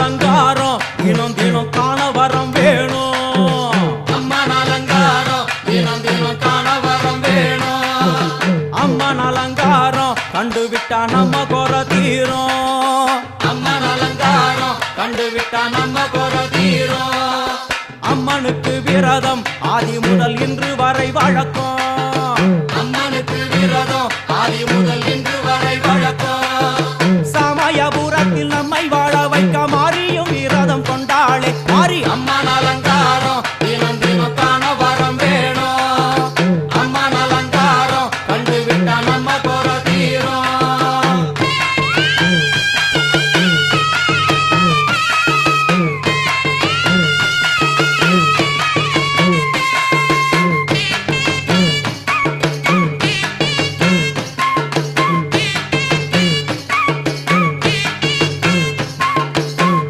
அலங்காரம் தினம் தினம் காண வரம் வேணும். அம்மன் அலங்காரம் தினம் தினம் காண வரம் வேணும். அம்மன் அலங்காரம் கண்டுவிட்டா நம்ம குறை தீரும். அம்மன் அலங்காரம் கண்டுவிட்டா நம்ம குறை தீரும். அம்மனுக்கு விரதம் ஆதி முதல் இன்று வரை வழக்கம். அம்மனுக்கு விரதம் ஆதி முதல்